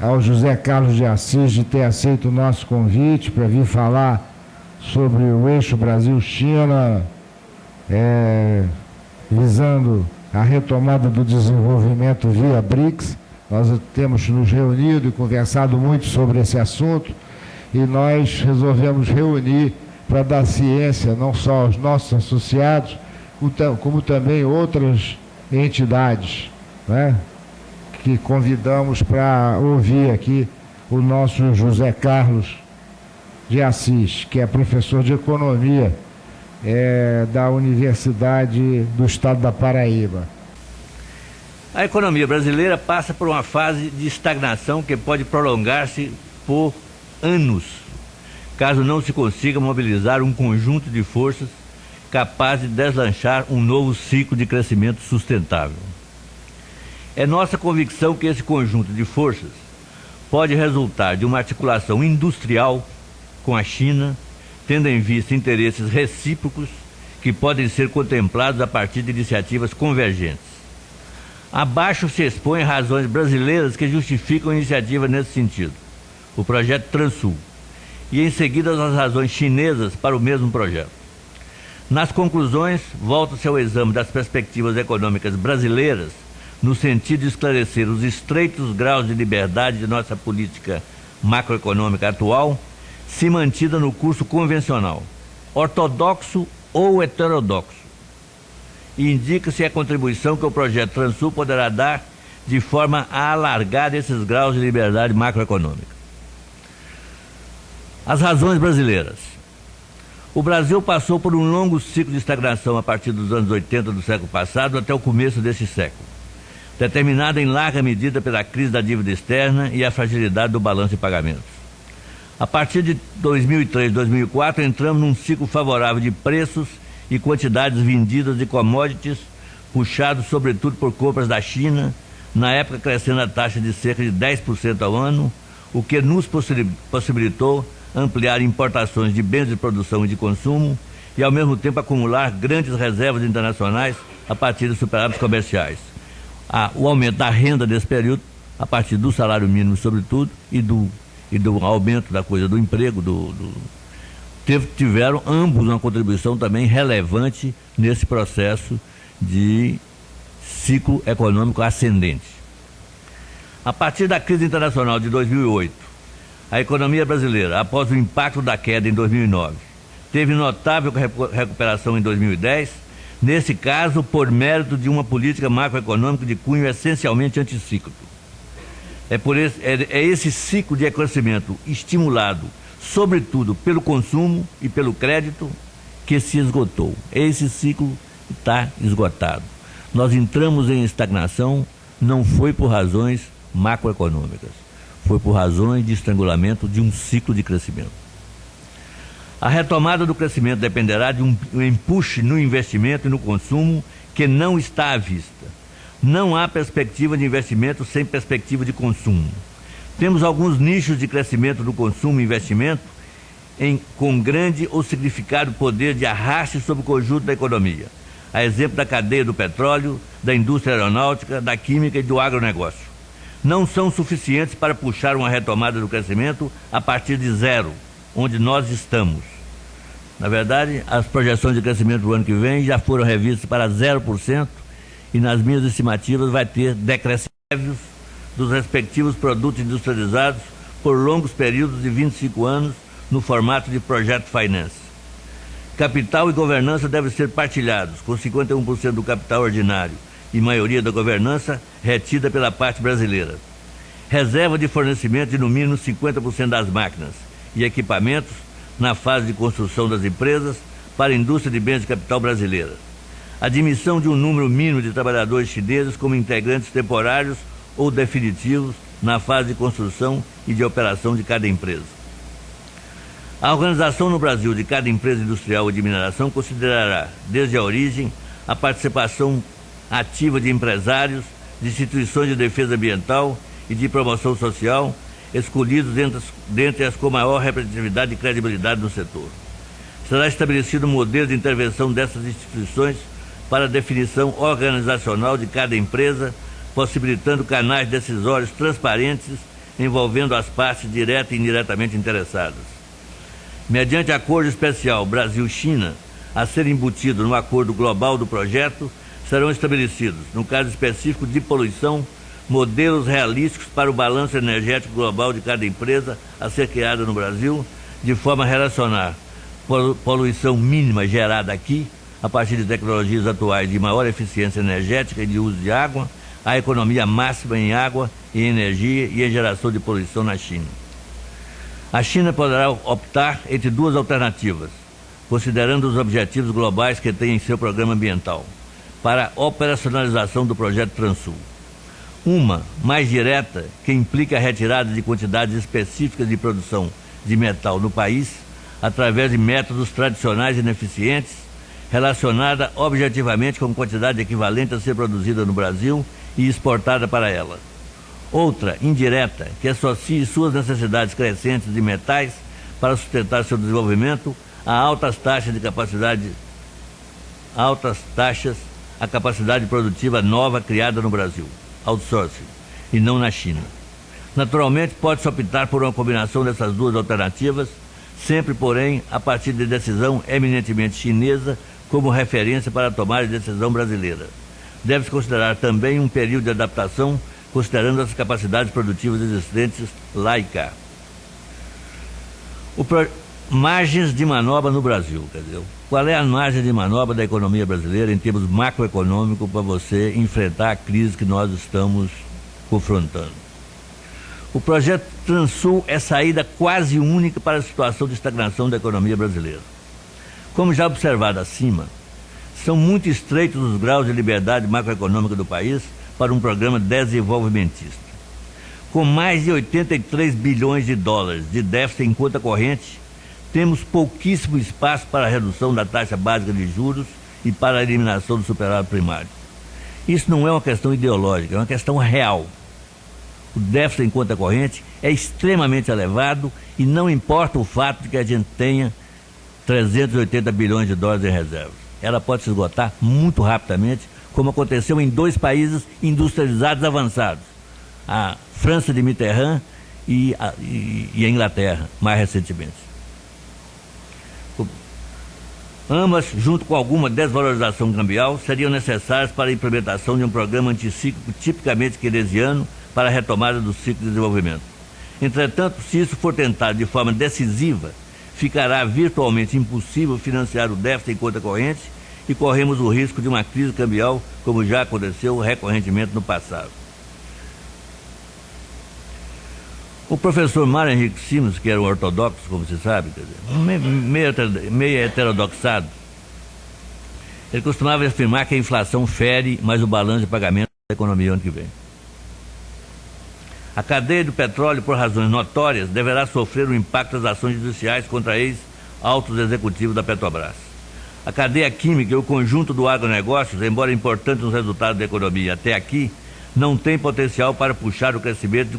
ao José Carlos de Assis de ter aceito o nosso convite para vir falar sobre o eixo Brasil-China, visando a retomada do desenvolvimento via BRICS. Nós temos nos reunido e conversado muito sobre esse assunto e nós resolvemos reunir para dar ciência não só aos nossos associados, como também outras entidades, né, que convidamos para ouvir aqui o nosso José Carlos de Assis, que é professor de Economia da Universidade do Estado da Paraíba. A economia brasileira passa por uma fase de estagnação que pode prolongar-se por anos, caso não se consiga mobilizar um conjunto de forças capaz de deslanchar um novo ciclo de crescimento sustentável. É nossa convicção que esse conjunto de forças pode resultar de uma articulação industrial com a China, tendo em vista interesses recíprocos que podem ser contemplados a partir de iniciativas convergentes. Abaixo se expõem razões brasileiras que justificam a iniciativa nesse sentido, o projeto Transul, e em seguida as razões chinesas para o mesmo projeto. Nas conclusões, volta-se ao exame das perspectivas econômicas brasileiras, no sentido de esclarecer os estreitos graus de liberdade de nossa política macroeconômica atual, se mantida no curso convencional, ortodoxo ou heterodoxo. E indica-se a contribuição que o projeto Transul poderá dar de forma a alargar esses graus de liberdade macroeconômica. As razões brasileiras. O Brasil passou por um longo ciclo de estagnação a partir dos anos 80 do século passado até o começo deste século, determinada em larga medida pela crise da dívida externa e a fragilidade do balanço de pagamentos. A partir de 2003 e 2004, entramos num ciclo favorável de preços e quantidades vendidas de commodities, puxados sobretudo por compras da China, na época crescendo a taxa de cerca de 10% ao ano, o que nos possibilitou ampliar importações de bens de produção e de consumo e, ao mesmo tempo, acumular grandes reservas internacionais a partir de superávites comerciais. O aumento da renda desse período, a partir do salário mínimo, sobretudo, e do aumento do emprego, tiveram ambos uma contribuição também relevante nesse processo de ciclo econômico ascendente. A partir da crise internacional de 2008, a economia brasileira, após o impacto da queda em 2009, teve notável recuperação em 2010, nesse caso por mérito de uma política macroeconômica de cunho essencialmente anticíclico. É esse ciclo de crescimento estimulado, sobretudo pelo consumo e pelo crédito, que se esgotou. Esse ciclo está esgotado. Nós entramos em estagnação, não foi por razões macroeconômicas, foi por razões de estrangulamento de um ciclo de crescimento. A retomada do crescimento dependerá de um empuxe no investimento e no consumo que não está à vista. Não há perspectiva de investimento sem perspectiva de consumo. Temos alguns nichos de crescimento do consumo e investimento com grande ou significado poder de arraste sobre o conjunto da economia. A exemplo da cadeia do petróleo, da indústria aeronáutica, da química e do agronegócio. Não são suficientes para puxar uma retomada do crescimento a partir de zero, onde nós estamos. Na verdade, as projeções de crescimento do ano que vem já foram revistas para 0% e nas minhas estimativas vai ter decréscimos dos respectivos produtos industrializados por longos períodos de 25 anos no formato de Project Finance. Capital e governança devem ser partilhados, com 51% do capital ordinário e maioria da governança retida pela parte brasileira. Reserva de fornecimento de no mínimo 50% das máquinas e equipamentos na fase de construção das empresas para a indústria de bens de capital brasileira. Admissão de um número mínimo de trabalhadores chineses como integrantes temporários ou definitivos na fase de construção e de operação de cada empresa. A organização no Brasil de cada empresa industrial ou de mineração considerará, desde a origem, a participação ativa de empresários, de instituições de defesa ambiental e de promoção social, escolhidos dentre as com maior representatividade e credibilidade no setor. Será estabelecido um modelo de intervenção dessas instituições para a definição organizacional de cada empresa, possibilitando canais decisórios transparentes envolvendo as partes direta e indiretamente interessadas. Mediante acordo especial Brasil-China, a ser embutido no acordo global do projeto, serão estabelecidos, no caso específico de poluição, modelos realísticos para o balanço energético global de cada empresa a ser criada no Brasil, de forma a relacionar poluição mínima gerada aqui, a partir de tecnologias atuais de maior eficiência energética e de uso de água, a economia máxima em água e energia e a geração de poluição na China. A China poderá optar entre duas alternativas, considerando os objetivos globais que tem em seu programa ambiental, para a operacionalização do projeto Transul. Uma, mais direta, que implica a retirada de quantidades específicas de produção de metal no país, através de métodos tradicionais ineficientes, relacionada objetivamente com quantidade equivalente a ser produzida no Brasil e exportada para ela. Outra, indireta, que associe suas necessidades crescentes de metais para sustentar seu desenvolvimento a altas taxas a capacidade produtiva nova criada no Brasil, outsourcing, e não na China. Naturalmente, pode-se optar por uma combinação dessas duas alternativas, sempre, porém, a partir de decisão eminentemente chinesa como referência para a tomada de decisão brasileira. Deve-se considerar também um período de adaptação, considerando as capacidades produtivas existentes lá e cá. Margens de manobra no Brasil, quer dizer, qual é a margem de manobra da economia brasileira em termos macroeconômicos para você enfrentar a crise que nós estamos confrontando? O projeto Transul é saída quase única para a situação de estagnação da economia brasileira. Como já observado acima, são muito estreitos os graus de liberdade macroeconômica do país para um programa desenvolvimentista. Com mais de 83 bilhões de dólares de déficit em conta corrente, temos pouquíssimo espaço para a redução da taxa básica de juros e para a eliminação do superávit primário. Isso não é uma questão ideológica, é uma questão real. O déficit em conta corrente é extremamente elevado e não importa o fato de que a gente tenha 380 bilhões de dólares em reservas. Ela pode se esgotar muito rapidamente, como aconteceu em dois países industrializados avançados, a França de Mitterrand e a Inglaterra, mais recentemente. Ambas, junto com alguma desvalorização cambial, seriam necessárias para a implementação de um programa anticíclico tipicamente keynesiano para a retomada do ciclo de desenvolvimento. Entretanto, se isso for tentado de forma decisiva, ficará virtualmente impossível financiar o déficit em conta corrente e corremos o risco de uma crise cambial, como já aconteceu recorrentemente no passado. O professor Mário Henrique Simas, que era um ortodoxo, como se sabe, quer dizer, meio heterodoxado, ele costumava afirmar que a inflação fere mais o balanço de pagamento da economia ano que vem. A cadeia do petróleo, por razões notórias, deverá sofrer o impacto das ações judiciais contra ex-altos executivos da Petrobras. A cadeia química e o conjunto do agronegócios, embora importantes nos resultados da economia até aqui, não tem potencial para puxar o crescimento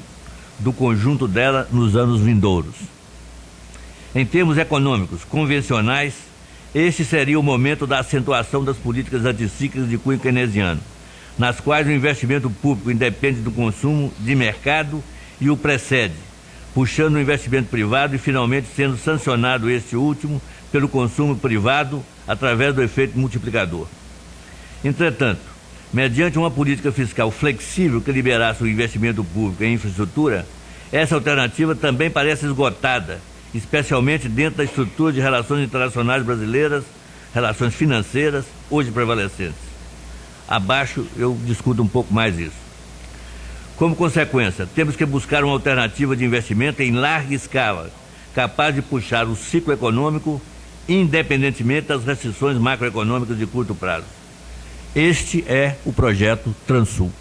do conjunto dela nos anos vindouros. Em termos econômicos convencionais, este seria o momento da acentuação das políticas anticíclicas de cunho keynesiano, nas quais o investimento público independe do consumo de mercado e o precede, puxando o investimento privado e finalmente sendo sancionado este último pelo consumo privado através do efeito multiplicador. Entretanto, mediante uma política fiscal flexível que liberasse o investimento público em infraestrutura, essa alternativa também parece esgotada, especialmente dentro da estrutura de relações internacionais brasileiras, relações financeiras, hoje prevalecentes. Abaixo eu discuto um pouco mais isso. Como consequência, temos que buscar uma alternativa de investimento em larga escala, capaz de puxar o ciclo econômico, independentemente das restrições macroeconômicas de curto prazo. Este é o projeto Transul.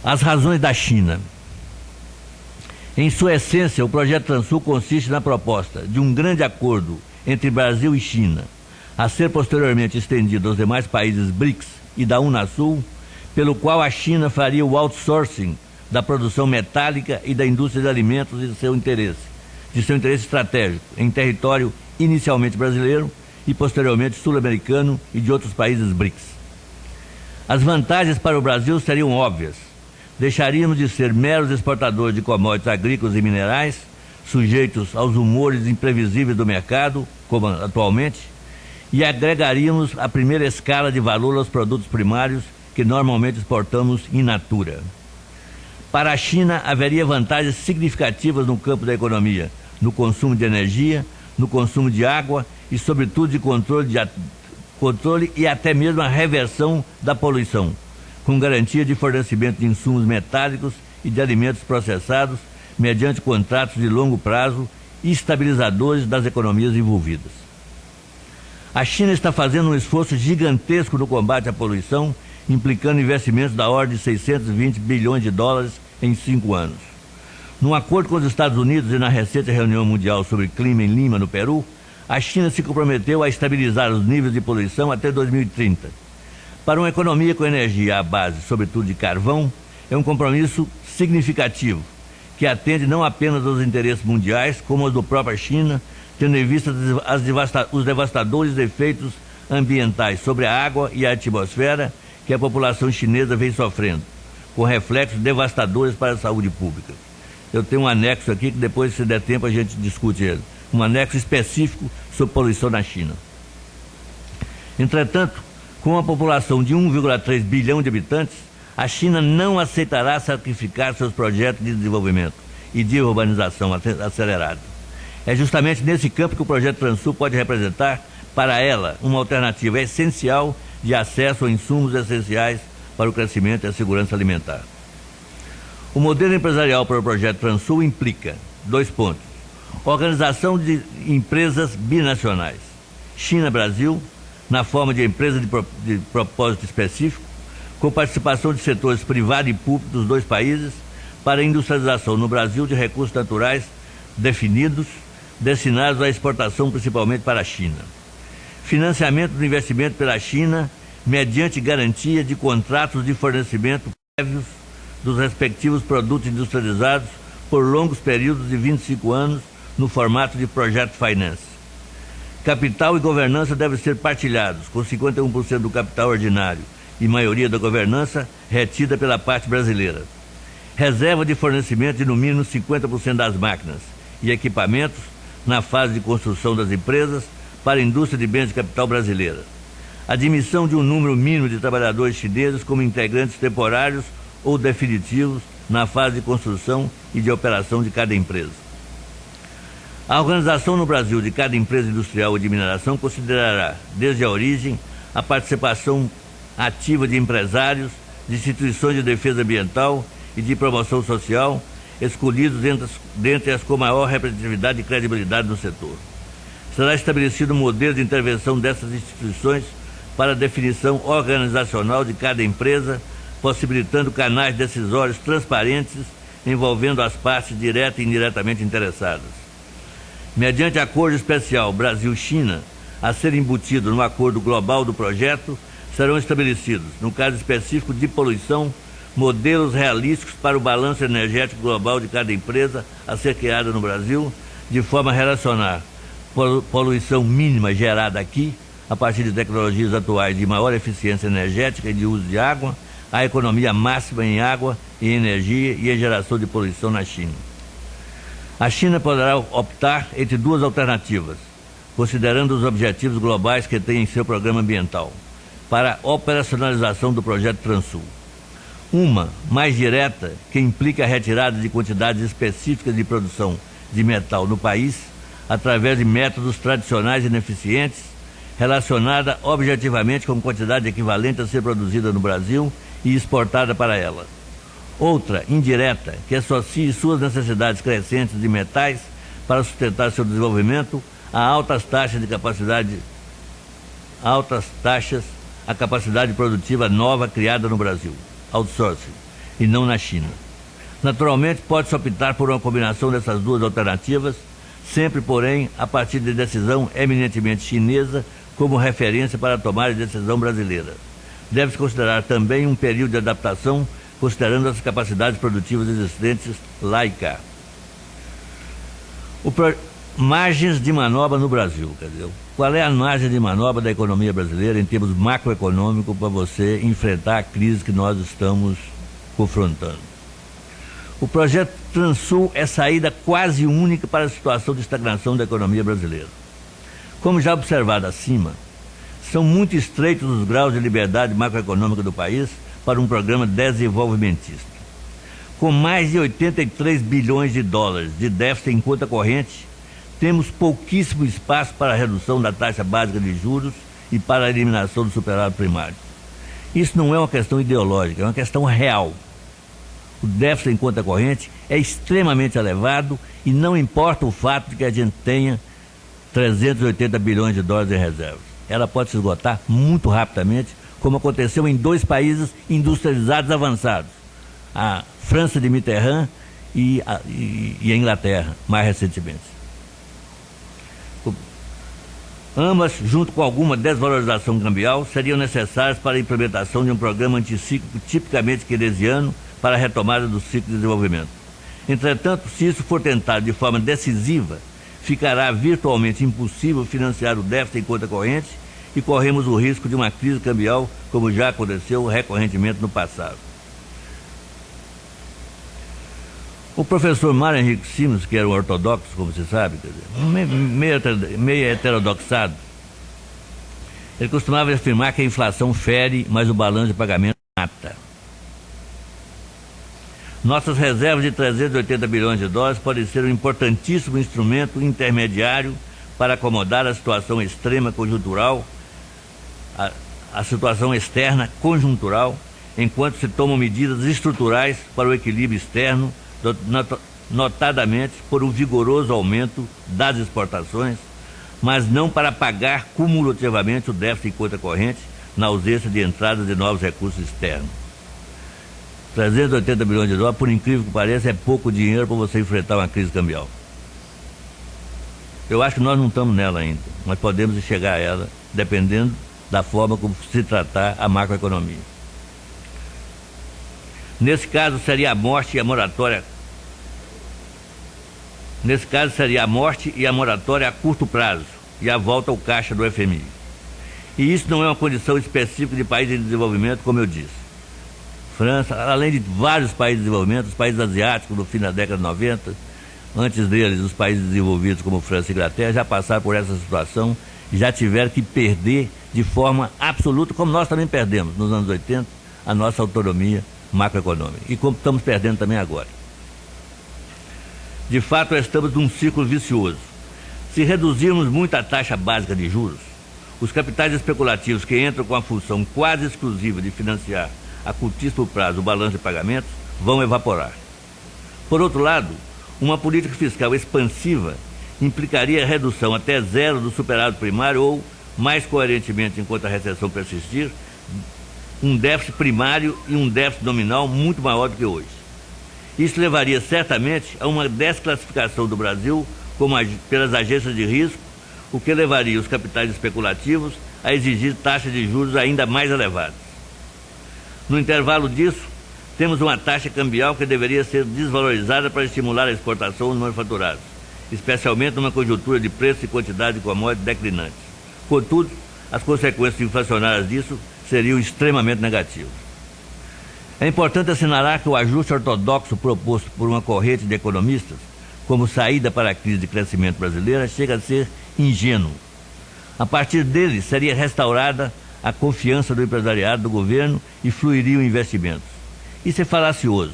As razões da China. Em sua essência, o projeto Transul consiste na proposta de um grande acordo entre Brasil e China, a ser posteriormente estendido aos demais países BRICS e da Unasul, pelo qual a China faria o outsourcing da produção metálica e da indústria de alimentos de seu interesse estratégico em território inicialmente brasileiro e posteriormente sul-americano e de outros países BRICS. As vantagens para o Brasil seriam óbvias. deixaríamos de ser meros exportadores de commodities agrícolas e minerais, sujeitos aos humores imprevisíveis do mercado, como atualmente, e agregaríamos a primeira escala de valor aos produtos primários que normalmente exportamos in natura. Para a China, haveria vantagens significativas no campo da economia, no consumo de energia, no consumo de água e, sobretudo, de controle e até mesmo a reversão da poluição, com garantia de fornecimento de insumos metálicos e de alimentos processados mediante contratos de longo prazo e estabilizadores das economias envolvidas. A China está fazendo um esforço gigantesco no combate à poluição, implicando investimentos da ordem de 620 bilhões de dólares em 5 anos. Num acordo com os Estados Unidos e na recente reunião mundial sobre clima em Lima, no Peru, a China se comprometeu a estabilizar os níveis de poluição até 2030. Para uma economia com energia à base, sobretudo de carvão, é um compromisso significativo, que atende não apenas aos interesses mundiais, como aos da própria China, tendo em vista os devastadores efeitos ambientais sobre a água e a atmosfera que a população chinesa vem sofrendo, com reflexos devastadores para a saúde pública. Eu tenho um anexo aqui que depois, se der tempo, a gente discute ele. Um anexo específico sobre poluição na China. Entretanto, com a população de 1,3 bilhão de habitantes, a China não aceitará sacrificar seus projetos de desenvolvimento e de urbanização acelerada. É justamente nesse campo que o projeto Transul pode representar, para ela, uma alternativa essencial de acesso a insumos essenciais para o crescimento e a segurança alimentar. O modelo empresarial para o projeto Transul implica 2 pontos. Organização de empresas binacionais, China-Brasil, na forma de empresa de propósito específico, com participação de setores privado e público dos 2 países, para a industrialização no Brasil de recursos naturais definidos, destinados à exportação principalmente para a China. Financiamento do investimento pela China, mediante garantia de contratos de fornecimento prévios dos respectivos produtos industrializados por longos períodos de 25 anos, no formato de Project Finance. Capital e governança devem ser partilhados, com 51% do capital ordinário e maioria da governança retida pela parte brasileira. Reserva de fornecimento de no mínimo 50% das máquinas e equipamentos na fase de construção das empresas para a indústria de bens de capital brasileira. Admissão de um número mínimo de trabalhadores chineses como integrantes temporários ou definitivos na fase de construção e de operação de cada empresa. A organização no Brasil de cada empresa industrial ou de mineração considerará, desde a origem, a participação ativa de empresários, de instituições de defesa ambiental e de promoção social, escolhidos dentre as com maior representatividade e credibilidade no setor. Será estabelecido um modelo de intervenção dessas instituições para a definição organizacional de cada empresa, possibilitando canais decisórios transparentes envolvendo as partes direta e indiretamente interessadas. Mediante acordo especial Brasil-China, a ser embutido no acordo global do projeto, serão estabelecidos, no caso específico de poluição, modelos realísticos para o balanço energético global de cada empresa a ser criada no Brasil, de forma a relacionar poluição mínima gerada aqui, a partir de tecnologias atuais de maior eficiência energética e de uso de água, a economia máxima em água e energia e em geração de poluição na China. A China poderá optar entre 2 alternativas, considerando os objetivos globais que tem em seu programa ambiental, para a operacionalização do projeto Transul. Uma, mais direta, que implica a retirada de quantidades específicas de produção de metal no país, através de métodos tradicionais ineficientes, relacionada objetivamente com quantidade equivalente a ser produzida no Brasil e exportada para ela. Outra, indireta, que associe suas necessidades crescentes de metais para sustentar seu desenvolvimento a altas taxas a capacidade produtiva nova criada no Brasil, outsourcing, e não na China. Naturalmente, pode-se optar por uma combinação dessas 2 alternativas, sempre, porém, a partir de decisão eminentemente chinesa como referência para a tomada de decisão brasileira. Deve-se considerar também um período de adaptação, considerando as capacidades produtivas existentes lá e cá. Margens de manobra no Brasil. Quer dizer, qual é a margem de manobra da economia brasileira em termos macroeconômicos para você enfrentar a crise que nós estamos confrontando. O projeto Transul é saída quase única para a situação de estagnação da economia brasileira. Como já observado acima, são muito estreitos os graus de liberdade macroeconômica do país para um programa desenvolvimentista. Com mais de 83 bilhões de dólares de déficit em conta corrente, temos pouquíssimo espaço para a redução da taxa básica de juros e para a eliminação do superávit primário. Isso não é uma questão ideológica, é uma questão real. O déficit em conta corrente é extremamente elevado e não importa o fato de que a gente tenha 380 bilhões de dólares em reservas. Ela pode se esgotar muito rapidamente, como aconteceu em 2 países industrializados avançados, a França de Mitterrand e a Inglaterra, mais recentemente. Ambas, junto com alguma desvalorização cambial, seriam necessárias para a implementação de um programa anticíclico tipicamente keynesiano para a retomada do ciclo de desenvolvimento. Entretanto, se isso for tentado de forma decisiva, ficará virtualmente impossível financiar o déficit em conta corrente e corremos o risco de uma crise cambial, como já aconteceu recorrentemente no passado. O professor Mário Henrique Simas, que era um ortodoxo, como você sabe, quer dizer, meio heterodoxado, ele costumava afirmar que a inflação fere, mas o balanço de pagamento mata. Nossas reservas de 380 bilhões de dólares podem ser um importantíssimo instrumento intermediário para acomodar a situação extrema conjuntural, a situação externa conjuntural, enquanto se tomam medidas estruturais para o equilíbrio externo, notadamente por um vigoroso aumento das exportações, mas não para pagar cumulativamente o déficit em conta corrente na ausência de entrada de novos recursos externos. 380 bilhões de dólares, por incrível que pareça, é pouco dinheiro para você enfrentar uma crise cambial. Eu acho que nós não estamos nela ainda, mas podemos chegar a ela, dependendo da forma como se tratar a macroeconomia. Nesse caso, seria a morte e a moratória. Nesse caso, seria a morte e a moratória a curto prazo e a volta ao caixa do FMI. E isso não é uma condição específica de países em desenvolvimento, como eu disse. França, além de vários países em desenvolvimento, os países asiáticos no fim da década de 90, antes deles, os países desenvolvidos como França e Inglaterra, já passaram por essa situação e já tiveram que perder de forma absoluta, como nós também perdemos nos anos 80, a nossa autonomia macroeconômica. E como estamos perdendo também agora. De fato, estamos num ciclo vicioso. Se reduzirmos muito a taxa básica de juros, os capitais especulativos que entram com a função quase exclusiva de financiar a curtíssimo prazo o balanço de pagamentos vão evaporar. Por outro lado, uma política fiscal expansiva implicaria a redução até zero do superávit primário ou, mais coerentemente, enquanto a recessão persistir, um déficit primário e um déficit nominal muito maior do que hoje. Isso levaria certamente a uma desclassificação do Brasil pelas agências de risco, o que levaria os capitais especulativos a exigir taxas de juros ainda mais elevadas. No intervalo disso, temos uma taxa cambial que deveria ser desvalorizada para estimular a exportação dos manufaturados, especialmente numa conjuntura de preço e quantidade de commodities declinantes. Contudo, as consequências inflacionárias disso seriam extremamente negativas. É importante assinalar que o ajuste ortodoxo proposto por uma corrente de economistas como saída para a crise de crescimento brasileira chega a ser ingênuo. A partir dele, seria restaurada a confiança do empresariado, do governo e fluiriam investimentos. Isso é falacioso.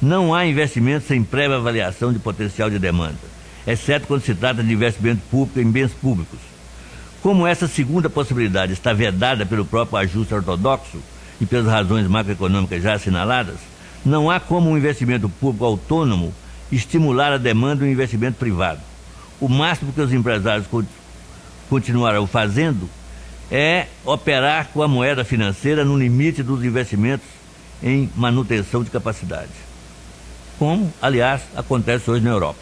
Não há investimento sem prévia avaliação de potencial de demanda, exceto quando se trata de investimento público em bens públicos. Como essa segunda possibilidade está vedada pelo próprio ajuste ortodoxo e pelas razões macroeconômicas já assinaladas, não há como um investimento público autônomo estimular a demanda do investimento privado. O máximo que os empresários continuarão fazendo é operar com a moeda financeira no limite dos investimentos em manutenção de capacidade, como, aliás, acontece hoje na Europa.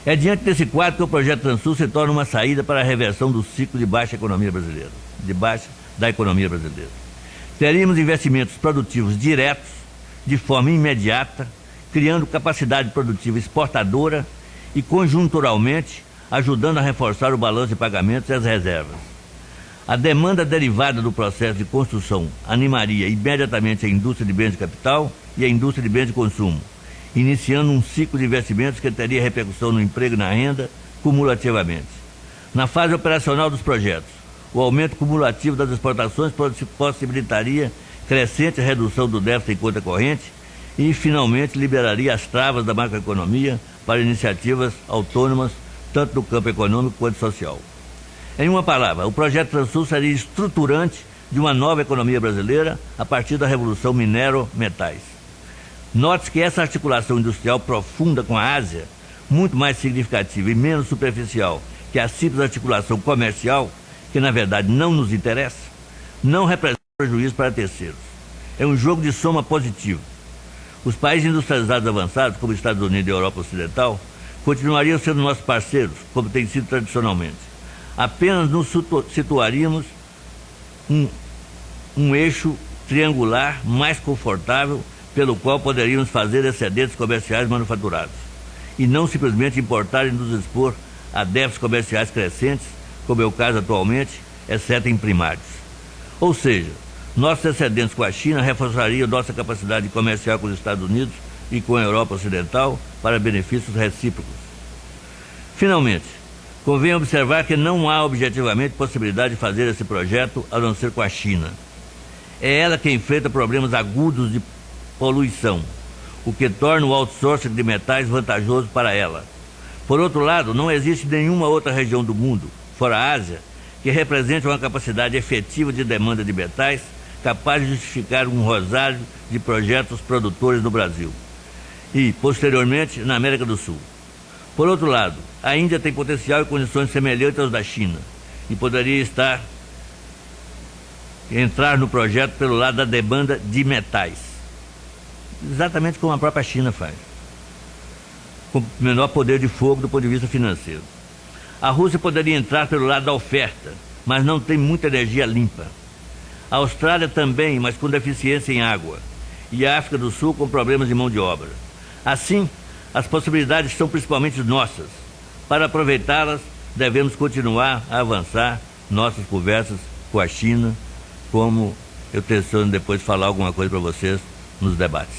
É diante desse quadro que o projeto Transul se torna uma saída para a reversão do ciclo de baixa economia brasileira, da economia brasileira. Teríamos investimentos produtivos diretos, de forma imediata, criando capacidade produtiva exportadora e, conjunturalmente, ajudando a reforçar o balanço de pagamentos e as reservas. A demanda derivada do processo de construção animaria imediatamente a indústria de bens de capital e a indústria de bens de consumo, iniciando um ciclo de investimentos que teria repercussão no emprego e na renda cumulativamente. Na fase operacional dos projetos, o aumento cumulativo das exportações possibilitaria crescente redução do déficit em conta corrente e, finalmente, liberaria as travas da macroeconomia para iniciativas autônomas, tanto no campo econômico quanto social. Em uma palavra, o projeto Transul seria estruturante de uma nova economia brasileira a partir da revolução minero-metais. Note-se que essa articulação industrial profunda com a Ásia, muito mais significativa e menos superficial que a simples articulação comercial, que na verdade não nos interessa, não representa prejuízo para terceiros. É um jogo de soma positivo. Os países industrializados avançados, como Estados Unidos e Europa Ocidental, continuariam sendo nossos parceiros, como tem sido tradicionalmente. Apenas nos situaríamos um eixo triangular mais confortável pelo qual poderíamos fazer excedentes comerciais manufaturados e não simplesmente importar e nos expor a déficits comerciais crescentes, como é o caso atualmente, exceto em primários. Ou seja, nossos excedentes com a China reforçariam nossa capacidade comercial com os Estados Unidos e com a Europa Ocidental para benefícios recíprocos. Finalmente, convém observar que não há objetivamente possibilidade de fazer esse projeto a não ser com a China. É ela que enfrenta problemas agudos de poluição, o que torna o outsourcing de metais vantajoso para ela. Por outro lado, não existe nenhuma outra região do mundo, fora a Ásia, que represente uma capacidade efetiva de demanda de metais capaz de justificar um rosário de projetos produtores no Brasil e, posteriormente, na América do Sul. Por outro lado, a Índia tem potencial e condições semelhantes aos da China e poderia entrar no projeto pelo lado da demanda de metais, exatamente como a própria China faz, com menor poder de fogo do ponto de vista financeiro. A Rússia poderia entrar pelo lado da oferta, mas não tem muita energia limpa. A Austrália também, mas com deficiência em água. E a África do Sul com problemas de mão de obra. Assim, as possibilidades são principalmente nossas. Para aproveitá-las, devemos continuar a avançar nossas conversas com a China, como eu tenciono depois falar alguma coisa para vocês nos debates.